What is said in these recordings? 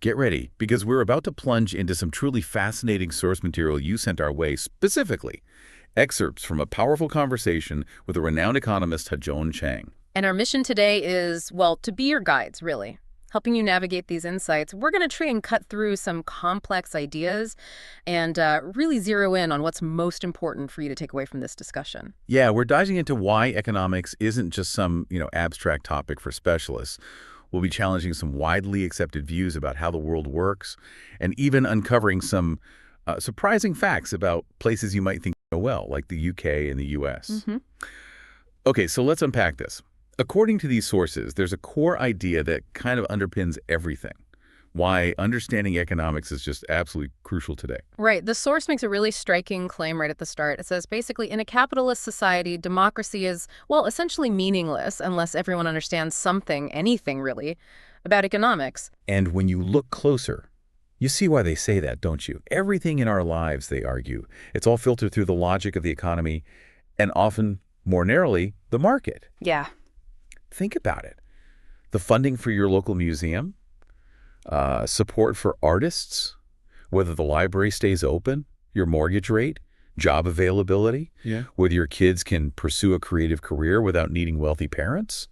Get ready, because we're about to plunge into some truly fascinating source material you sent our way, specifically excerpts from a powerful conversation with the renowned economist Ha-Joon Chang. And our mission today is, well, to be your guides, really, helping you navigate these insights. We're going to try and cut through some complex ideas and really zero in on what's most important for you to take away from this discussion. Yeah, we're diving into why economics isn't just some, abstract topic for specialists. We'll be challenging some widely accepted views about how the world works and even uncovering some surprising facts about places you might think you know well, like the UK and the US. Okay, so let's unpack this. According to these sources, there's a core idea that kind of underpins everything. Why understanding economics is just absolutely crucial today. Right. The source makes a really striking claim right at the start. It says basically in a capitalist society, democracy is, well, essentially meaningless unless everyone understands something, anything really, about economics. And when you look closer, you see why they say that, don't you? Everything in our lives, they argue, it's all filtered through the logic of the economy and often, more narrowly, the market. Yeah. Think about it. The funding for your local museum, support for artists, whether the library stays open, your mortgage rate, job availability, whether your kids can pursue a creative career without needing wealthy parents.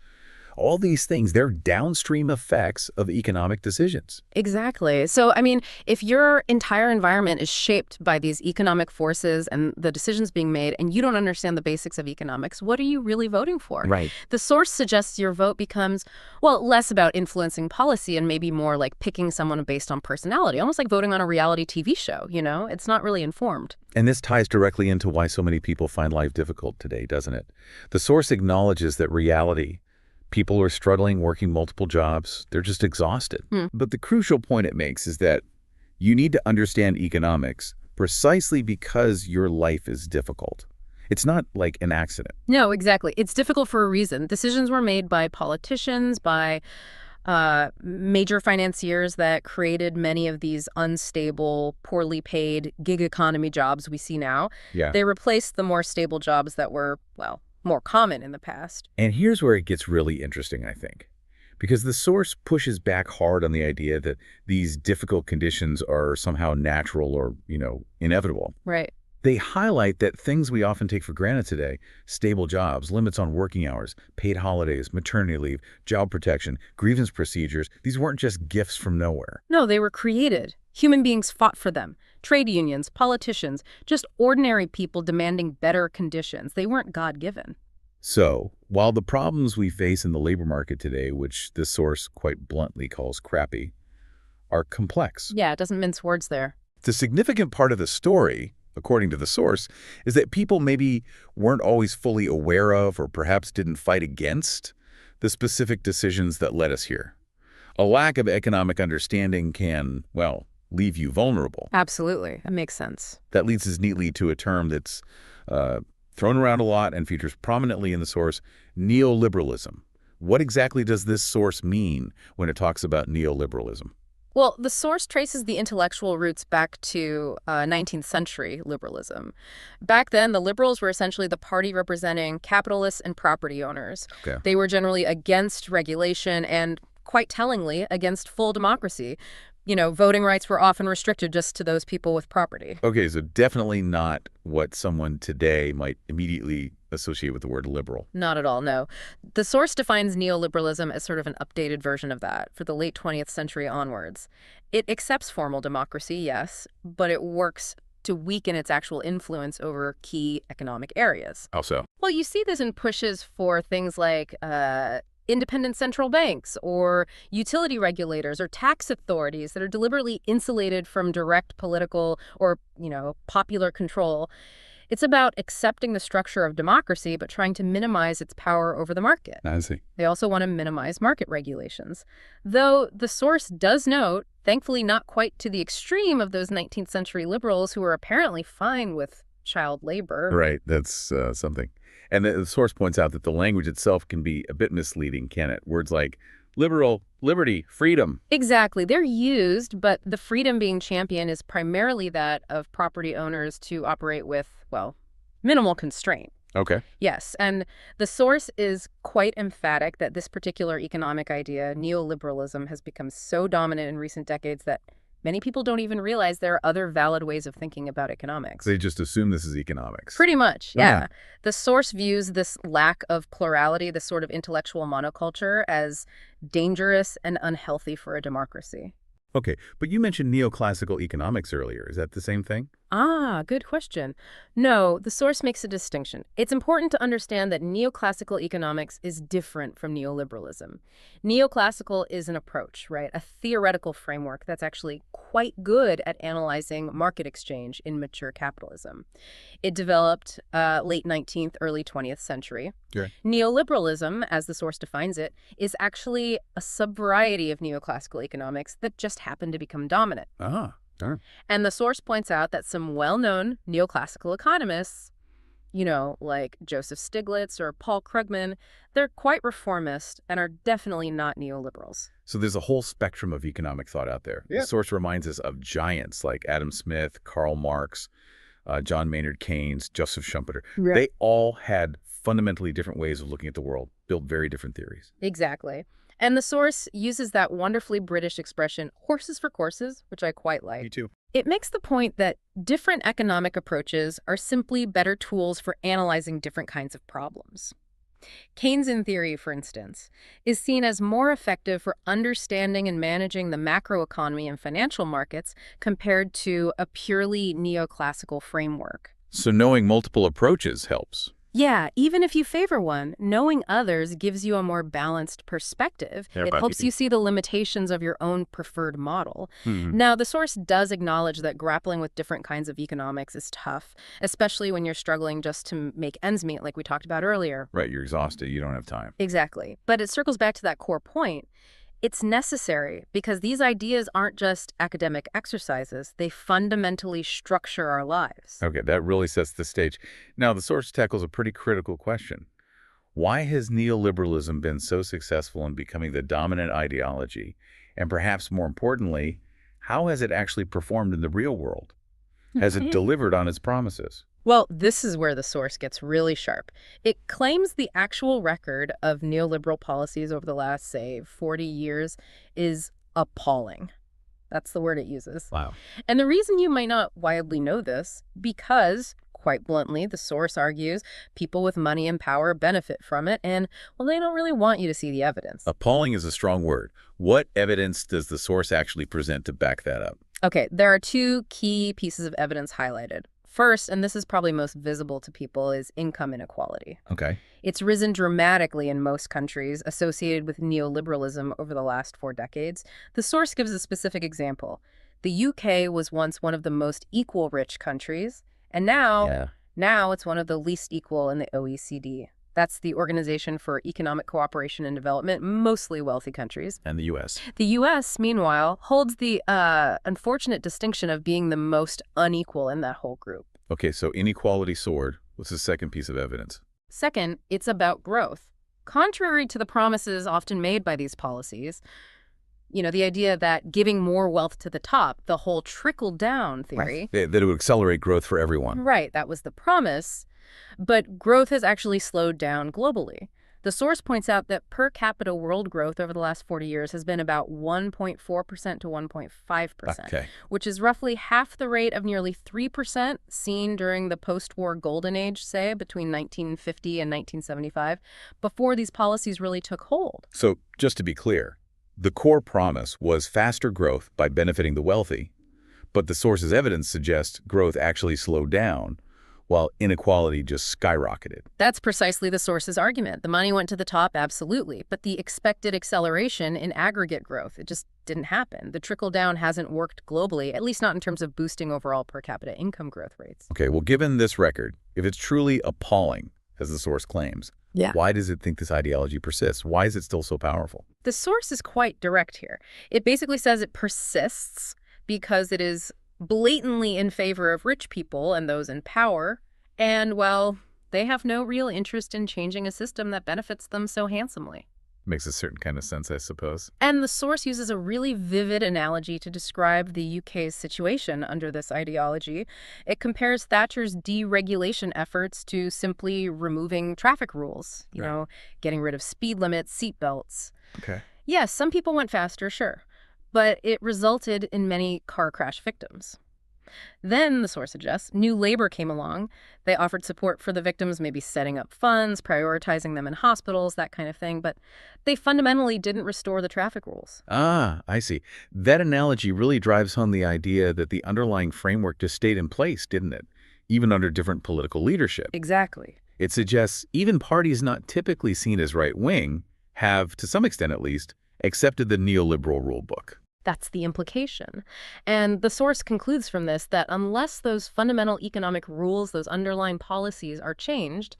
All these things, they're downstream effects of economic decisions. Exactly. So, I mean, if your entire environment is shaped by these economic forces and the decisions being made, and you don't understand the basics of economics, what are you really voting for? Right. The source suggests your vote becomes, well, less about influencing policy and maybe more like picking someone based on personality, almost like voting on a reality TV show, you know? It's not really informed. And this ties directly into why so many people find life difficult today, doesn't it? The source acknowledges that reality, people are struggling, working multiple jobs. They're just exhausted. But the crucial point it makes is that you need to understand economics precisely because your life is difficult. It's not like an accident. No, exactly. It's difficult for a reason. Decisions were made by politicians, by major financiers that created many of these unstable, poorly paid gig economy jobs we see now. Yeah. They replaced the more stable jobs that were, well, more common in the past. And here's where it gets really interesting, I think, because the source pushes back hard on the idea that these difficult conditions are somehow natural or, inevitable. Right. They highlight that things we often take for granted today, stable jobs, limits on working hours, paid holidays, maternity leave, job protection, grievance procedures, these weren't just gifts from nowhere. No, they were created. Human beings fought for them. Trade unions, politicians, just ordinary people demanding better conditions. They weren't God-given. So, while the problems we face in the labor market today, which this source quite bluntly calls crappy, are complex. Yeah, it doesn't mince words there. The significant part of the story, according to the source, is that people maybe weren't always fully aware of or perhaps didn't fight against the specific decisions that led us here. A lack of economic understanding can, well, leave you vulnerable. Absolutely. That makes sense. That leads us neatly to a term that's thrown around a lot and features prominently in the source, neoliberalism. What exactly does this source mean when it talks about neoliberalism? Well, the source traces the intellectual roots back to 19th century liberalism. Back then, the liberals were essentially the party representing capitalists and property owners. Okay. They were generally against regulation and, quite tellingly, against full democracy. Voting rights were often restricted just to those people with property. Okay, so definitely not what someone today might immediately associate with the word liberal. Not at all, no. The source defines neoliberalism as sort of an updated version of that for the late 20th century onwards. It accepts formal democracy, yes, but it works to weaken its actual influence over key economic areas. How so? Well, you see this in pushes for things like independent central banks or utility regulators or tax authorities that are deliberately insulated from direct political or, popular control. It's about accepting the structure of democracy, but trying to minimize its power over the market. I see. They also want to minimize market regulations. Though the source does note, thankfully not quite to the extreme of those 19th century liberals who were apparently fine with child labor. Right, that's something. And the source points out that the language itself can be a bit misleading, can it? Words like liberal, liberty, freedom. Exactly. They're used, but the freedom being championed is primarily that of property owners to operate with, well, minimal constraint. Okay. Yes, and the source is quite emphatic that this particular economic idea, neoliberalism, has become so dominant in recent decades that many people don't even realize there are other valid ways of thinking about economics. They just assume this is economics. Pretty much, Ah, yeah. The source views this lack of plurality, this sort of intellectual monoculture, as dangerous and unhealthy for a democracy. okay. But you mentioned neoclassical economics earlier. Is that the same thing? Ah, good question. No, the source makes a distinction. It's important to understand that neoclassical economics is different from neoliberalism. Neoclassical is an approach, right? A theoretical framework that's actually quite good at analyzing market exchange in mature capitalism. It developed late 19th, early 20th century. Yeah. Neoliberalism, as the source defines it, is actually a subvariety of neoclassical economics that just happened to become dominant. Ah, darn. And the source points out that some well-known neoclassical economists, like Joseph Stiglitz or Paul Krugman, they're quite reformist and are definitely not neoliberals. So there's a whole spectrum of economic thought out there. Yeah. The source reminds us of giants like Adam Smith, Karl Marx, John Maynard Keynes, Joseph Schumpeter. Right. They all had fundamentally different ways of looking at the world, built very different theories. Exactly. And the source uses that wonderfully British expression, horses for courses, which I quite like. Me too. It makes the point that different economic approaches are simply better tools for analyzing different kinds of problems. Keynesian theory, for instance, is seen as more effective for understanding and managing the macroeconomy and financial markets compared to a purely neoclassical framework. So knowing multiple approaches helps. Yeah, even if you favor one, knowing others gives you a more balanced perspective. Yeah, It but- helps you see the limitations of your own preferred model. Hmm. Now, the source does acknowledge that grappling with different kinds of economics is tough, especially when you're struggling just to make ends meet, like we talked about earlier. Right, you're exhausted. You don't have time. Exactly. But it circles back to that core point. It's necessary because these ideas aren't just academic exercises. They fundamentally structure our lives. Okay, that really sets the stage. Now, the source tackles a pretty critical question. Why has neoliberalism been so successful in becoming the dominant ideology? And perhaps more importantly, how has it actually performed in the real world? Has it delivered on its promises? Well, this is where the source gets really sharp. It claims the actual record of neoliberal policies over the last, say, 40 years is appalling. That's the word it uses. Wow. And the reason you might not widely know this, because, quite bluntly, the source argues, people with money and power benefit from it, and, well, they don't really want you to see the evidence. Appalling is a strong word. What evidence does the source actually present to back that up? Okay, there are two key pieces of evidence highlighted. First, and this is probably most visible to people, is income inequality. Okay. It's risen dramatically in most countries associated with neoliberalism over the last 4 decades. The source gives a specific example. The UK was once one of the most equal rich countries, and now it's one of the least equal in the OECD. That's the Organization for Economic Cooperation and Development, mostly wealthy countries. And the U.S. The U.S., meanwhile, holds the unfortunate distinction of being the most unequal in that whole group. Okay, so inequality soared. What's the second piece of evidence? Second, it's about growth. Contrary to the promises often made by these policies, the idea that giving more wealth to the top, the whole trickle-down theory. That it would accelerate growth for everyone. Right, that was the promise. But growth has actually slowed down globally. The source points out that per capita world growth over the last 40 years has been about 1.4% to 1.5%, Okay. which is roughly half the rate of nearly 3% seen during the post-war golden age, say, between 1950 and 1975, before these policies really took hold. So just to be clear, the core promise was faster growth by benefiting the wealthy, but the source's evidence suggests growth actually slowed down while inequality just skyrocketed. That's precisely the source's argument. The money went to the top, absolutely, but the expected acceleration in aggregate growth, it just didn't happen. The trickle-down hasn't worked globally, at least not in terms of boosting overall per capita income growth rates. Okay, well, given this record, if it's truly appalling, as the source claims, why does it think this ideology persists? Why is it still so powerful? The source is quite direct here. It basically says it persists because it is blatantly in favor of rich people and those in power, and, well, they have no real interest in changing a system that benefits them so handsomely. Makes a certain kind of sense, I suppose. And the source uses a really vivid analogy to describe the UK's situation under this ideology. It compares Thatcher's deregulation efforts to simply removing traffic rules, Right. getting rid of speed limits, seatbelts. Okay. Yes, some people went faster, sure, but it resulted in many car crash victims. Then, the source suggests, New Labor came along. They offered support for the victims, maybe setting up funds, prioritizing them in hospitals, that kind of thing, but they fundamentally didn't restore the traffic rules. Ah, I see. That analogy really drives home the idea that the underlying framework just stayed in place, didn't it? Even under different political leadership. Exactly. It suggests even parties not typically seen as right-wing have, to some extent at least, accepted the neoliberal rulebook. That's the implication. And the source concludes from this that unless those fundamental economic rules, those underlying policies are changed,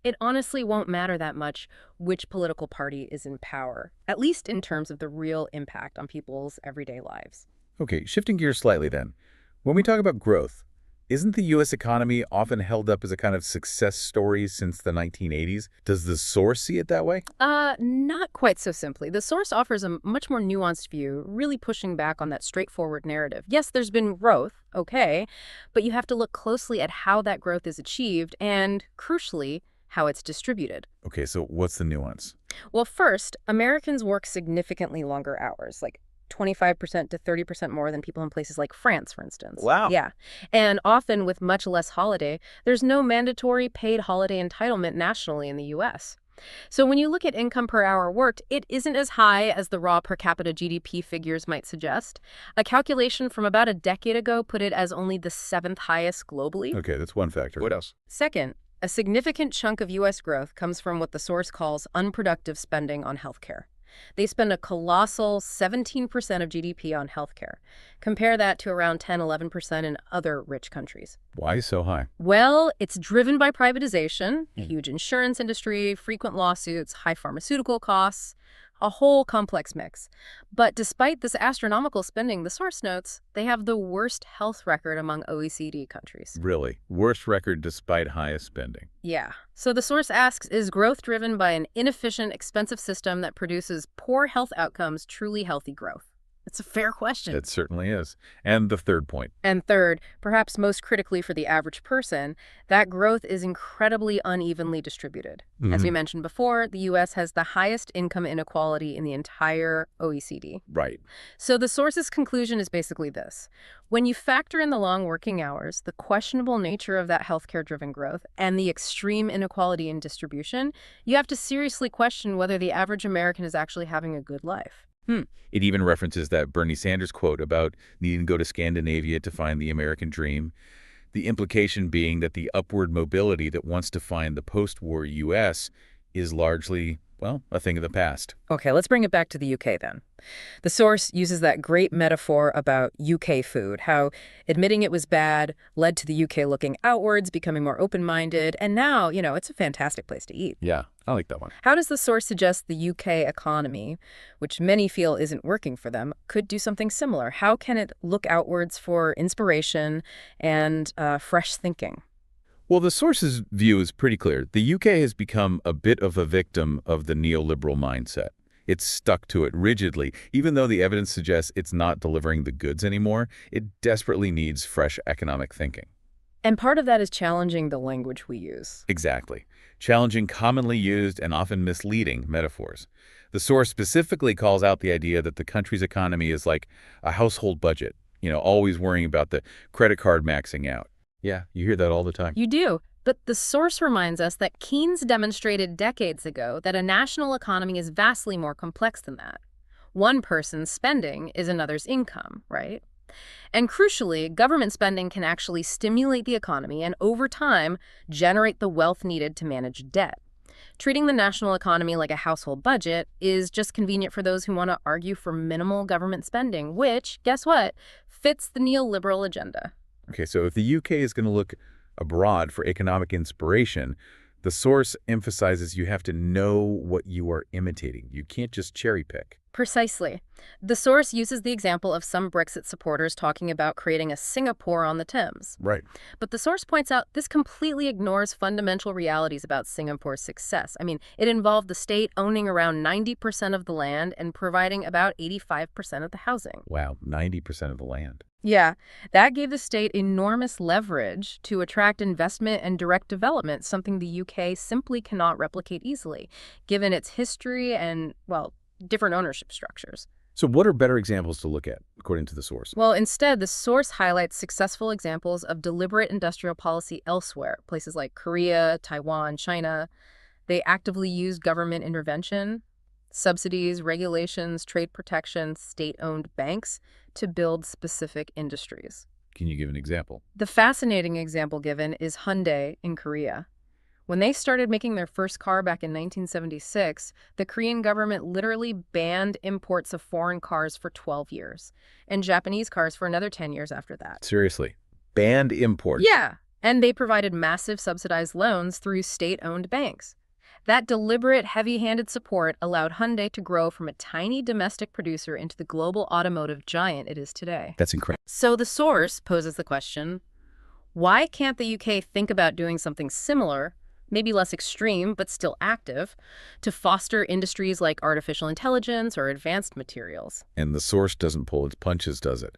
it honestly won't matter that much which political party is in power, at least in terms of the real impact on people's everyday lives. Okay, shifting gears slightly then. When we talk about growth, isn't the U.S. economy often held up as a kind of success story since the 1980s? Does the source see it that way? Not quite so simply. The source offers a much more nuanced view, really pushing back on that straightforward narrative. Yes, there's been growth, okay, but you have to look closely at how that growth is achieved and, crucially, how it's distributed. Okay, so what's the nuance? Well, first, Americans work significantly longer hours, like 25% to 30% more than people in places like France, for instance. Wow. Yeah. And often with much less holiday, there's no mandatory paid holiday entitlement nationally in the U.S. So when you look at income per hour worked, it isn't as high as the raw per capita GDP figures might suggest. A calculation from about a decade ago put it as only the 7th highest globally. Okay, that's one factor. What else? Second, a significant chunk of U.S. growth comes from what the source calls unproductive spending on healthcare. They spend a colossal 17% of GDP on healthcare. Compare that to around 10–11% in other rich countries. Why so high? Well, it's driven by privatization, a huge insurance industry, frequent lawsuits, high pharmaceutical costs, a whole complex mix. But despite this astronomical spending, the source notes, they have the worst health record among OECD countries. Really? Worst record despite highest spending. Yeah. So the source asks, is growth driven by an inefficient, expensive system that produces poor health outcomes truly healthy growth? It's a fair question. It certainly is. And the third point. And third, perhaps most critically for the average person, that growth is incredibly unevenly distributed. As we mentioned before, the U.S. has the highest income inequality in the entire OECD. Right. So the source's conclusion is basically this. When you factor in the long working hours, the questionable nature of that healthcare-driven growth, and the extreme inequality in distribution, you have to seriously question whether the average American is actually having a good life. It even references that Bernie Sanders quote about needing to go to Scandinavia to find the American dream. The implication being that the upward mobility that wants to find the post-war U.S. is largely, well, a thing of the past. Okay, let's bring it back to the UK then. The source uses that great metaphor about UK food, how admitting it was bad led to the UK looking outwards, becoming more open-minded, and now, it's a fantastic place to eat. Yeah, I like that one. How does the source suggest the UK economy, which many feel isn't working for them, could do something similar? How can it look outwards for inspiration and fresh thinking? Well, the source's view is pretty clear. The UK has become a bit of a victim of the neoliberal mindset. It's stuck to it rigidly. Even though the evidence suggests it's not delivering the goods anymore, it desperately needs fresh economic thinking. And part of that is challenging the language we use. Exactly. Challenging commonly used and often misleading metaphors. The source specifically calls out the idea that the country's economy is like a household budget, always worrying about the credit card maxing out. Yeah, you hear that all the time. You do. But the source reminds us that Keynes demonstrated decades ago that a national economy is vastly more complex than that. One person's spending is another's income, right? And crucially, government spending can actually stimulate the economy and, over time, generate the wealth needed to manage debt. Treating the national economy like a household budget is just convenient for those who want to argue for minimal government spending, which, guess what, fits the neoliberal agenda. Okay, so if the UK is going to look abroad for economic inspiration, the source emphasizes you have to know what you are imitating. You can't just cherry pick. Precisely. The source uses the example of some Brexit supporters talking about creating a Singapore on the Thames. Right. But the source points out this completely ignores fundamental realities about Singapore's success. I mean, it involved the state owning around 90% of the land and providing about 85% of the housing. Wow, 90% of the land. Yeah, that gave the state enormous leverage to attract investment and direct development, something the UK simply cannot replicate easily, given its history and, well, different ownership structures. So what are better examples to look at, according to the source? Well, instead, the source highlights successful examples of deliberate industrial policy elsewhere, places like Korea, Taiwan, China. They actively used government intervention, subsidies, regulations, trade protection, state-owned banks to build specific industries. Can you give an example? The fascinating example given is Hyundai in Korea. When they started making their first car back in 1976, the Korean government literally banned imports of foreign cars for 12 years, and Japanese cars for another 10 years after that. Seriously? Banned imports? Yeah, and they provided massive subsidized loans through state-owned banks. That deliberate, heavy-handed support allowed Hyundai to grow from a tiny domestic producer into the global automotive giant it is today. That's incredible. So the source poses the question, why can't the UK think about doing something similar, maybe less extreme, but still active, to foster industries like artificial intelligence or advanced materials? And the source doesn't pull its punches, does it?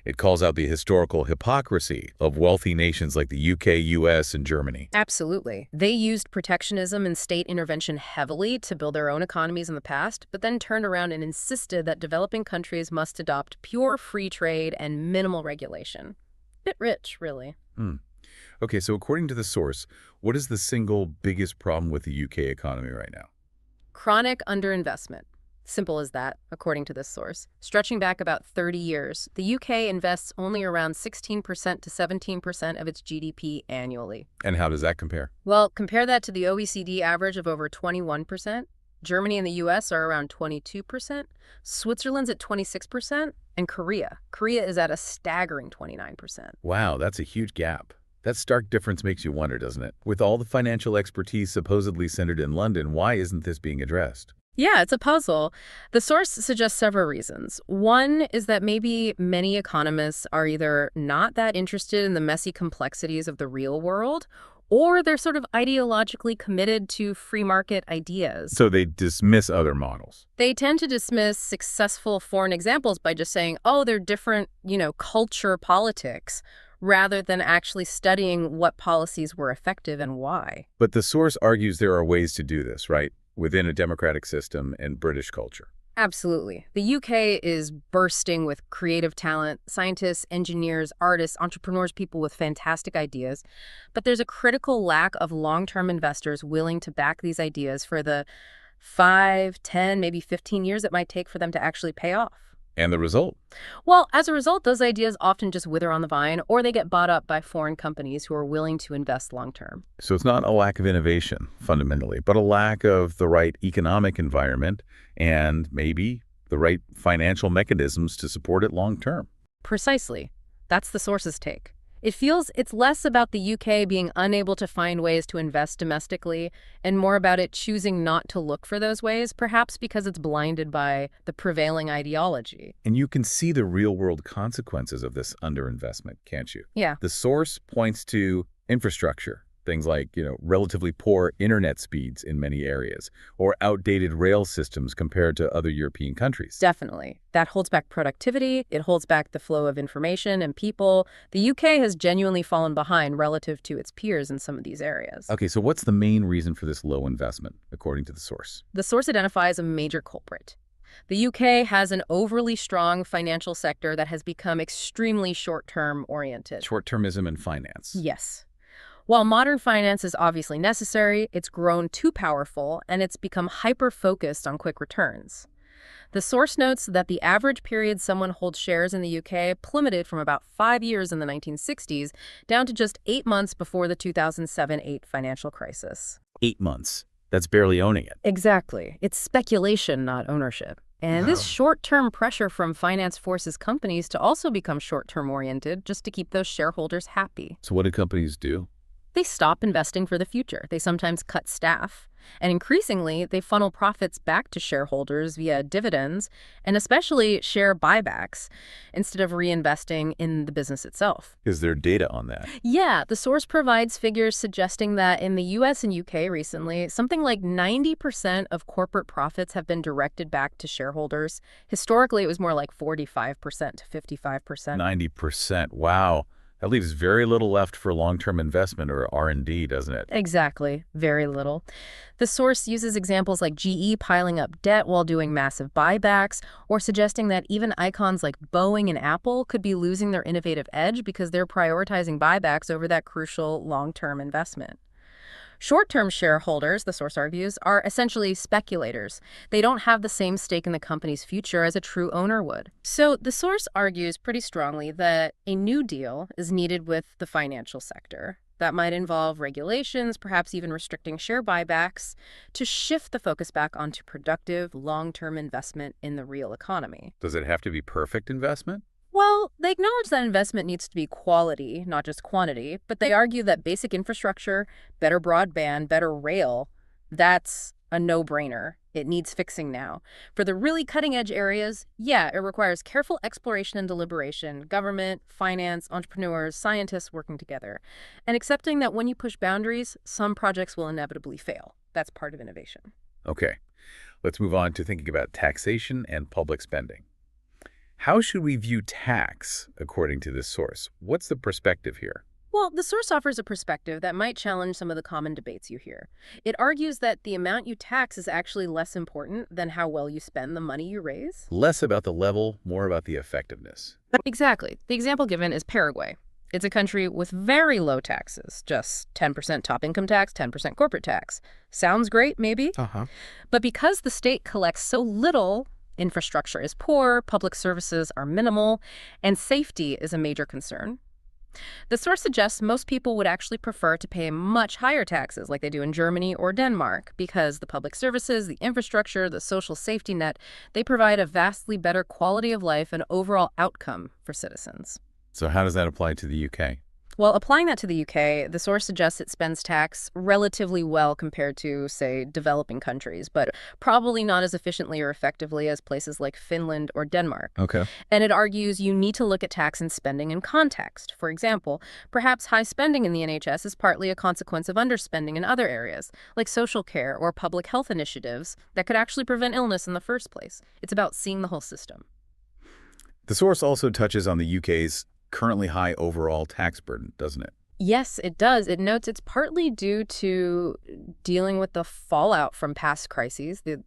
It calls out the historical hypocrisy of wealthy nations like the UK, US, and Germany. Absolutely. They used protectionism and state intervention heavily to build their own economies in the past, but then turned around and insisted that developing countries must adopt pure free trade and minimal regulation. Bit rich, really. Okay, so according to the source, what is the single biggest problem with the UK economy right now? Chronic underinvestment. Simple as that, according to this source. Stretching back about 30 years, the UK invests only around 16% to 17% of its GDP annually. And how does that compare? Well, compare that to the OECD average of over 21%. Germany and the US are around 22%. Switzerland's at 26%. And Korea. Korea is at a staggering 29%. Wow, that's a huge gap. That stark difference makes you wonder, doesn't it? With all the financial expertise supposedly centered in London, why isn't this being addressed? Yeah, it's a puzzle. The source suggests several reasons. One is that maybe many economists are either not that interested in the messy complexities of the real world, or they're sort of ideologically committed to free market ideas. So they dismiss other models. They tend to dismiss successful foreign examples by just saying, oh, they're different, culture politics, rather than actually studying what policies were effective and why. But the source argues there are ways to do this, right? Within a democratic system and British culture. Absolutely. The UK is bursting with creative talent, scientists, engineers, artists, entrepreneurs, people with fantastic ideas. But there's a critical lack of long-term investors willing to back these ideas for the 5, 10, maybe 15 years it might take for them to actually pay off. And the result? Well, as a result, those ideas often just wither on the vine, or they get bought up by foreign companies who are willing to invest long-term. So it's not a lack of innovation, fundamentally, but a lack of the right economic environment and maybe the right financial mechanisms to support it long-term. Precisely. That's the source's take. It feels it's less about the UK being unable to find ways to invest domestically and more about it choosing not to look for those ways, perhaps because it's blinded by the prevailing ideology. And you can see the real-world consequences of this underinvestment, can't you? Yeah. The source points to infrastructure, things like, relatively poor internet speeds in many areas, or outdated rail systems compared to other European countries. Definitely. That holds back productivity. It holds back the flow of information and people. The UK has genuinely fallen behind relative to its peers in some of these areas. Okay, so what's the main reason for this low investment, according to the source? The source identifies a major culprit. The UK has an overly strong financial sector that has become extremely short-term oriented. Short-termism in finance. Yes. While modern finance is obviously necessary, it's grown too powerful and it's become hyper-focused on quick returns. The source notes that the average period someone holds shares in the UK plummeted from about 5 years in the 1960s down to just 8 months before the 2007-8 financial crisis. 8 months. That's barely owning it. Exactly. It's speculation, not ownership. And this short-term pressure from finance forces companies to also become short-term oriented just to keep those shareholders happy. So what do companies do? They stop investing for the future. They sometimes cut staff. And increasingly, they funnel profits back to shareholders via dividends and especially share buybacks instead of reinvesting in the business itself. Is there data on that? Yeah, the source provides figures suggesting that in the US and UK recently, something like 90% of corporate profits have been directed back to shareholders. Historically, it was more like 45% to 55%. 90%. Wow. That leaves very little left for long-term investment or R&D, doesn't it? Exactly. Very little. The source uses examples like GE piling up debt while doing massive buybacks, or suggesting that even icons like Boeing and Apple could be losing their innovative edge because they're prioritizing buybacks over that crucial long-term investment. Short-term shareholders, the source argues, are essentially speculators. They don't have the same stake in the company's future as a true owner would. So the source argues pretty strongly that a new deal is needed with the financial sector. That might involve regulations, perhaps even restricting share buybacks, to shift the focus back onto productive, long-term investment in the real economy. Does it have to be perfect investment? Well, they acknowledge that investment needs to be quality, not just quantity, but they argue that basic infrastructure, better broadband, better rail, that's a no-brainer. It needs fixing now. For the really cutting-edge areas, yeah, it requires careful exploration and deliberation, government, finance, entrepreneurs, scientists working together, and accepting that when you push boundaries, some projects will inevitably fail. That's part of innovation. Okay. Let's move on to thinking about taxation and public spending. How should we view tax, according to this source? What's the perspective here? Well, the source offers a perspective that might challenge some of the common debates you hear. It argues that the amount you tax is actually less important than how well you spend the money you raise. Less about the level, more about the effectiveness. Exactly. The example given is Paraguay. It's a country with very low taxes, just 10% top income tax, 10% corporate tax. Sounds great, maybe? But because the state collects so little, infrastructure is poor, public services are minimal, and safety is a major concern. The source suggests most people would actually prefer to pay much higher taxes like they do in Germany or Denmark because the public services, the infrastructure, the social safety net, they provide a vastly better quality of life and overall outcome for citizens. So how does that apply to the UK? Well, applying that to the UK, the source suggests it spends tax relatively well compared to, say, developing countries, but probably not as efficiently or effectively as places like Finland or Denmark. Okay. And it argues you need to look at tax and spending in context. For example, perhaps high spending in the NHS is partly a consequence of underspending in other areas, like social care or public health initiatives that could actually prevent illness in the first place. It's about seeing the whole system. The source also touches on the UK's currently high overall tax burden, doesn't it? Yes, it does. It notes it's partly due to dealing with the fallout from past crises, the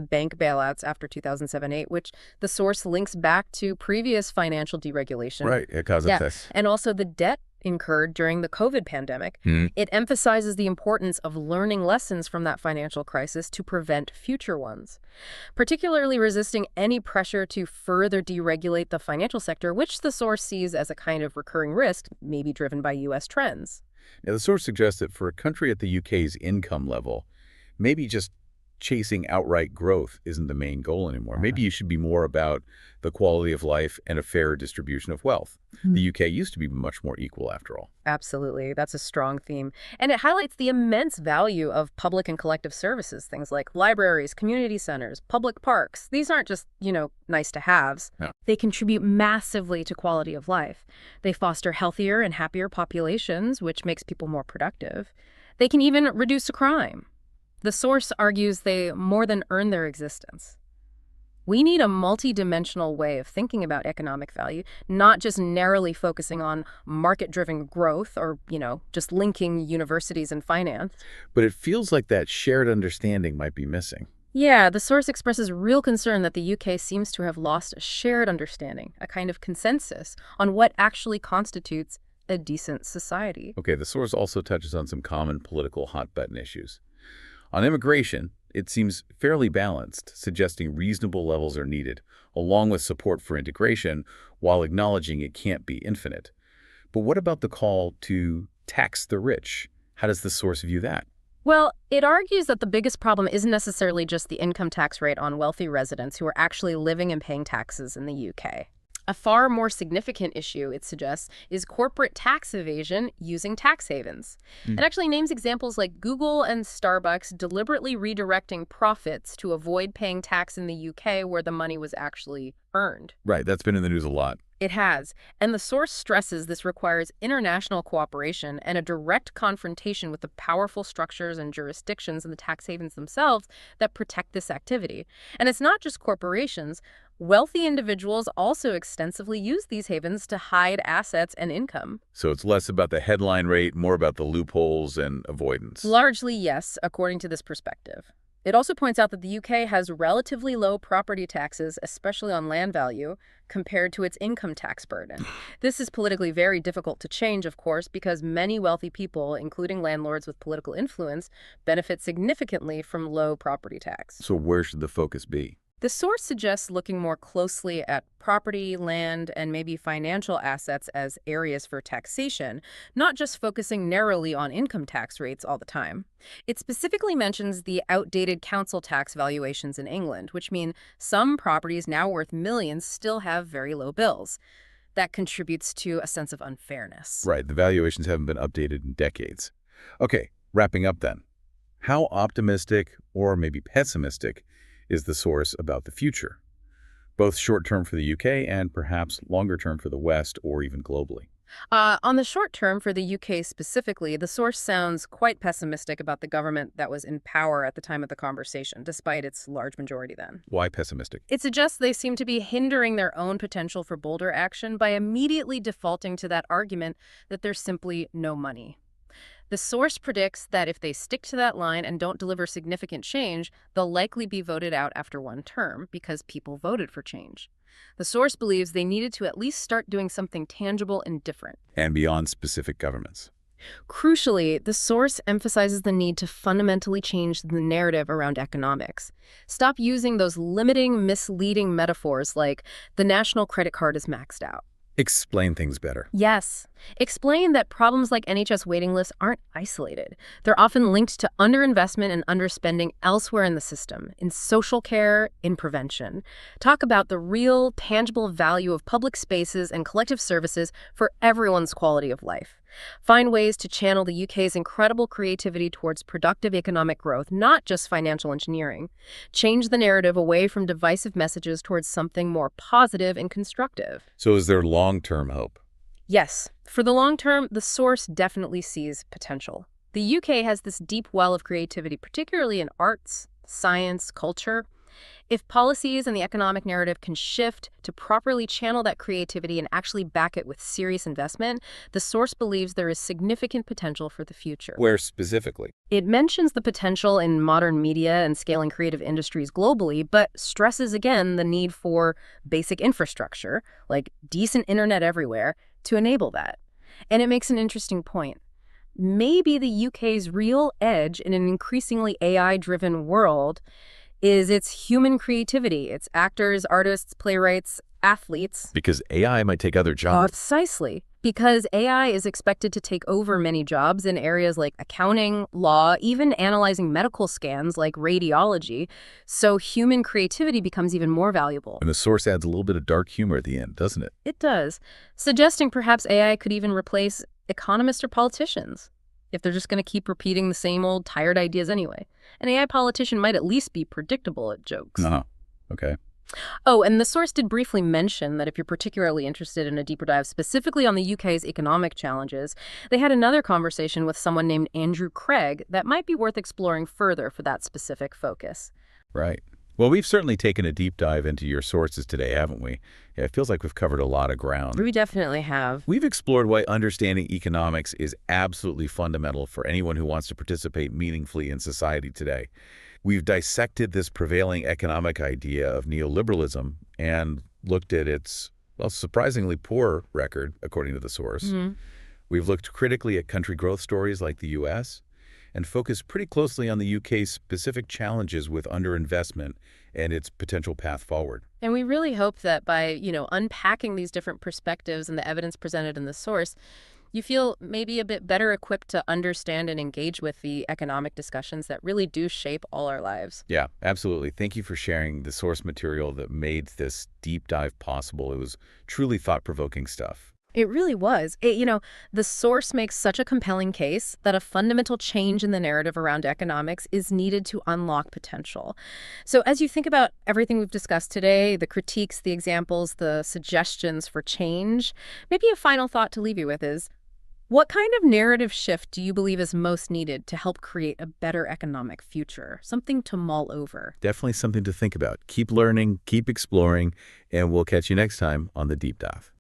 bank bailouts after 2007-8, which the source links back to previous financial deregulation. Right, cause of this. And also the debt incurred during the COVID pandemic. It emphasizes the importance of learning lessons from that financial crisis to prevent future ones, particularly resisting any pressure to further deregulate the financial sector, which the source sees as a kind of recurring risk, maybe driven by U.S. trends. Now, the source suggests that for a country at the UK's income level, maybe just chasing outright growth isn't the main goal anymore. Maybe you should be more about the quality of life and a fair distribution of wealth. The UK used to be much more equal, after all. Absolutely. That's a strong theme. And it highlights the immense value of public and collective services, things like libraries, community centers, public parks. These aren't just, nice to haves. No. They contribute massively to quality of life. They foster healthier and happier populations, which makes people more productive. They can even reduce crime. The source argues they more than earn their existence. We need a multidimensional way of thinking about economic value, not just narrowly focusing on market-driven growth or, just linking universities and finance. But it feels like that shared understanding might be missing. Yeah, the source expresses real concern that the UK seems to have lost a shared understanding, a kind of consensus on what actually constitutes a decent society. Okay, the source also touches on some common political hot-button issues. On immigration, it seems fairly balanced, suggesting reasonable levels are needed, along with support for integration, while acknowledging it can't be infinite. But what about the call to tax the rich? How does the source view that? Well, it argues that the biggest problem isn't necessarily just the income tax rate on wealthy residents who are actually living and paying taxes in the UK. A far more significant issue, it suggests, is corporate tax evasion using tax havens. It actually names examples like Google and Starbucks deliberately redirecting profits to avoid paying tax in the UK where the money was actually earned. Right, that's been in the news a lot. It has, and the source stresses this requires international cooperation and a direct confrontation with the powerful structures and jurisdictions in the tax havens themselves that protect this activity. And it's not just corporations. Wealthy individuals also extensively use these havens to hide assets and income. So it's less about the headline rate, more about the loopholes and avoidance. Largely, yes, according to this perspective. It also points out that the UK has relatively low property taxes, especially on land value, compared to its income tax burden. This is politically very difficult to change, of course, because many wealthy people, including landlords with political influence, benefit significantly from low property tax. So where should the focus be? The source suggests looking more closely at property, land, and maybe financial assets as areas for taxation, not just focusing narrowly on income tax rates all the time. It specifically mentions the outdated council tax valuations in England, which mean some properties now worth millions still have very low bills. That contributes to a sense of unfairness. Right, the valuations haven't been updated in decades. Okay, wrapping up then. How optimistic, or maybe pessimistic, is the source about the future, both short-term for the UK and perhaps longer-term for the West or even globally? On the short term, for the UK specifically, the source sounds quite pessimistic about the government that was in power at the time of the conversation, despite its large majority then. Why pessimistic? It suggests they seem to be hindering their own potential for bolder action by immediately defaulting to that argument that there's simply no money. The source predicts that if they stick to that line and don't deliver significant change, they'll likely be voted out after one term because people voted for change. The source believes they needed to at least start doing something tangible and different. And beyond specific governments. Crucially, the source emphasizes the need to fundamentally change the narrative around economics. Stop using those limiting, misleading metaphors like the national credit card is maxed out. Explain things better. Yes. Explain that problems like NHS waiting lists aren't isolated. They're often linked to underinvestment and underspending elsewhere in the system, in social care, in prevention. Talk about the real, tangible value of public spaces and collective services for everyone's quality of life. Find ways to channel the UK's incredible creativity towards productive economic growth, not just financial engineering. Change the narrative away from divisive messages towards something more positive and constructive. So is there long-term hope? Yes. For the long term, the source definitely sees potential. The UK has this deep well of creativity, particularly in arts, science, culture. If policies and the economic narrative can shift to properly channel that creativity and actually back it with serious investment, the source believes there is significant potential for the future. Where specifically? It mentions the potential in modern media and scaling creative industries globally, but stresses again the need for basic infrastructure, like decent internet everywhere, to enable that. And it makes an interesting point. Maybe the UK's real edge in an increasingly AI-driven world is its human creativity, its actors, artists, playwrights, athletes. Because AI might take other jobs. Precisely. Because AI is expected to take over many jobs in areas like accounting, law, even analyzing medical scans like radiology. So human creativity becomes even more valuable. And the source adds a little bit of dark humor at the end, doesn't it? It does, suggesting perhaps AI could even replace economists or politicians, if they're just going to keep repeating the same old tired ideas anyway. An AI politician might at least be predictable at jokes. Uh-huh. Okay. Oh, and the source did briefly mention that if you're particularly interested in a deeper dive specifically on the UK's economic challenges, they had another conversation with someone named Andrew Craig that might be worth exploring further for that specific focus. Right. Well, we've certainly taken a deep dive into your sources today, haven't we? Yeah, it feels like we've covered a lot of ground. We definitely have. We've explored why understanding economics is absolutely fundamental for anyone who wants to participate meaningfully in society today. We've dissected this prevailing economic idea of neoliberalism and looked at its, well, surprisingly poor record, according to the source. Mm-hmm. We've looked critically at country growth stories like the U.S., and focused pretty closely on the UK's specific challenges with underinvestment and its potential path forward. And we really hope that by, unpacking these different perspectives and the evidence presented in the source, You feel maybe a bit better equipped to understand and engage with the economic discussions that really do shape all our lives. Yeah, absolutely. Thank you for sharing the source material that made this deep dive possible. It was truly thought-provoking stuff. It really was. The source makes such a compelling case that a fundamental change in the narrative around economics is needed to unlock potential. So, as you think about everything we've discussed today, the critiques, the examples, the suggestions for change, maybe a final thought to leave you with is what kind of narrative shift do you believe is most needed to help create a better economic future? Something to mull over. Definitely something to think about. Keep learning, keep exploring, and we'll catch you next time on The Deep Dive.